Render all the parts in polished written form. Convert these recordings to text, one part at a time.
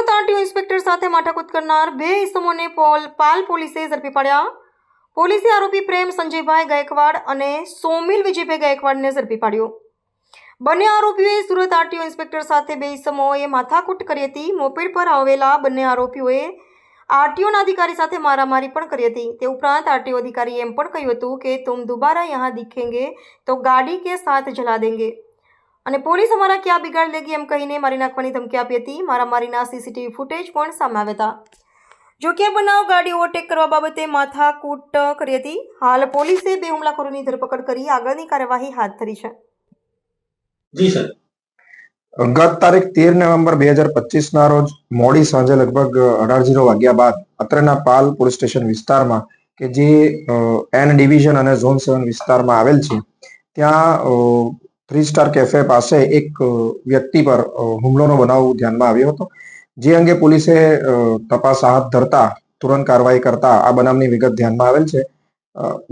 Surat RTO inspector સાથે માથાકૂટ કરનાર બે ઇસમોને પાલ પોલીસે ઝડપી પાડ્યા. પોલીસે આરોપી પ્રેમ સંજયભાઈ ગાયકવાડ અને સોમિલ વિજયભાઈ ગાયકવાડને ઝડપી પાડ્યો. બંને આરોપીઓએ સુરત આરટીઓ ઇન્સ્પેક્ટર સાથે બે ઇસમોએ માથાકૂટ કરી હતી. મોપેડ પર આવેલા બંને આરોપીઓએ આરટીઓના અધિકારી સાથે મારામારી પણ કરી હતી. તે ઉપરાંત આરટીઓ અધિકારીએ એમ પણ કહ્યું હતું કે તુમ દોબારા યહાં દિखेंगे તો ગાડી કે સાથ જલા દેંગે અને પોલીસ અમારા ક્યાં બિગાડ લેગી એમ કહીને મારી નાખવાની ધમકી આપી હતી. મારામારીના સીસીટીવી ફૂટેજ પણ સામે આવ્યા હતા. જો કે બનાવ ગાડી ઓવરટેક કરવા બાબતે માથાકૂટ કરી હતી. હાલ પોલીસે બે હુમલાખોરોની ધરપકડ કરી આગળની કાર્યવાહી હાથ ધરી છે. જી સર. ગત તારીખ 13 નવેમ્બર 2025 ના રોજ મોડી સાંજે લગભગ 18:00 વાગ્યા બાદ અત્રેના પાલ પોલીસ સ્ટેશન વિસ્તારમાં કે જે એન ડિવિઝન અને ઝોન 7 વિસ્તારમાં આવેલ છે ત્યાં 3 સ્ટાર કેફે પાસે એક વ્યક્તિ પર હુમલોનો બનાવ ધ્યાનમાં આવ્યો હતો. જે અંગે પોલીસે તપાસ હાથ ધરતા તુરંત કાર્યવાહી કરતા આ બનાવની વિગત ધ્યાનમાં આવેલ છે.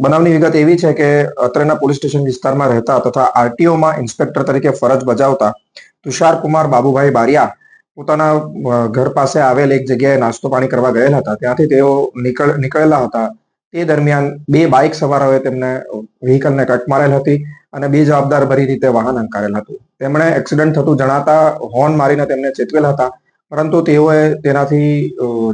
બનાવની વિગત એવી છે કે અત્રેના પોલીસ સ્ટેશન વિસ્તારમાં રહેતા તથા આરટીઓમાં ઇન્સ્પેક્ટર તરીકે ફરજ બજાવતા તુષાર કુમાર બાબુભાઈ બારિયા પોતાના ઘર પાસે આવેલ એક જગ્યાએ નાસ્તો પાણી કરવા ગયેલા હતા. ત્યાંથી તેઓ નીકળેલા હતા. તે દરમિયાન બે બાઇક સવારોએ તેમને વ્હીકલને કટ મારેલ હતી અને બે જવાબદાર ભરી રીતે વાહન હંકારેલ હતું. તેમણે એક્સિડન્ટ થતું જણાતા હોર્ન મારીને તેમને ચેતવેલ હતા, પરંતુ તેઓએ તેનાથી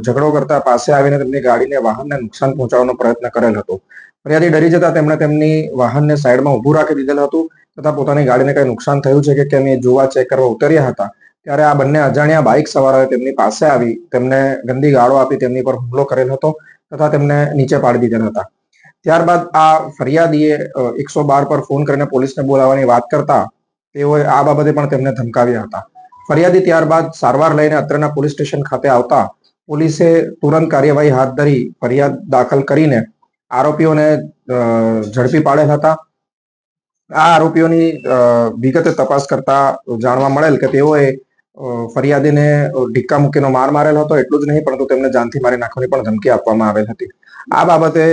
ઝઘડો કરતા પાસે આવીને તેમની ગાડીને વાહનને નુકસાન પહોંચાડવાનો પ્રયત્ન કરેલ હતો. ફરિયાદી ડરી જતા તેમણે તેમની વાહનને સાઈડમાં ઊભું રાખી દીધેલ હતું તથા પોતાની ગાડીને કઈ નુકસાન થયું છે કે કેમ એ જોવા ચેક કરવા ઉતર્યા હતા. ત્યારે આ બંને અજાણ્યા બાઇક સવારોએ તેમની પાસે આવી તેમને ગંદી ગાળો આપી તેમની પર હુમલો કરેલ હતો તથા તેમને નીચે પાડી દીધેલ હતા. ત્યારબાદ આ ફરિયાદીએ 112 પર ફોન કરીને પોલીસને બોલાવવાની વાત કરતા તેઓએ આ બાબતે પણ તેમને ધમકાવ્યા હતા. ફરિયાદી ત્યારબાદ સારવાર લઈને અત્રેના પોલીસ સ્ટેશન ખાતે આવતા પોલીસે તુરંત કાર્યવાહી હાથ ધરી ફરિયાદ દાખલ કરીને આરોપીઓને ઝડપી પાડેલ હતા. આ આરોપીઓની વિગતે તપાસ કરતા જાણવા મળેલ કે તેઓએ ફરિયાદીને ઢીક્કા મૂકીનો માર મારેલ હતો. એટલું જ નહીં પરંતુ તેમને જાનથી મારી નાખવાની પણ ધમકી આપવામાં આવેલ હતી. આ બાબતે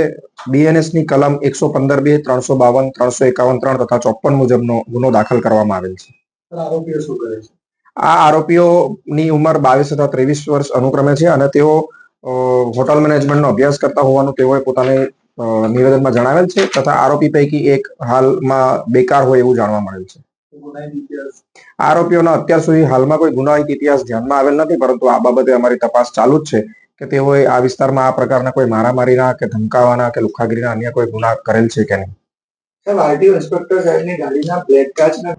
બીએનએસ ની કલમ 115(2), 352, 351(3) તથા 54 મુજબનો ગુનો દાખલ કરવામાં આવેલ છે. આરોપીઓ શું કરે છે? આ આરોપીઓની ઉંમર 22 તથા 23 વર્ષ અનુક્રમે છે અને તેઓ હોટલ મેનેજમેન્ટનો અભ્યાસ કરતા હોવાનું તેઓએ પોતાની નિવેદનમાં જણાવેલ છે તથા આરોપી પૈકી એક હાલમાં બેકાર હોય એવું જાણવા મળેલ છે. આરોપીઓના અત્યાર સુધી હાલમાં કોઈ ગુનાહિત ઇતિહાસ ધ્યાનમાં આવેલ નથી, પરંતુ આ બાબતે અમારી તપાસ ચાલુ જ છે કે તેઓએ આ વિસ્તારમાં આ પ્રકારના કોઈ મારામારીના કે ધમકાવાના કે લુખાગીરીના અન્ય કોઈ ગુના કરેલ છે કે નહીં. સાહેબ, આરટીઓ ઇન્સ્પેક્ટર સાહેબની ગાડીના બ્લેક કાચના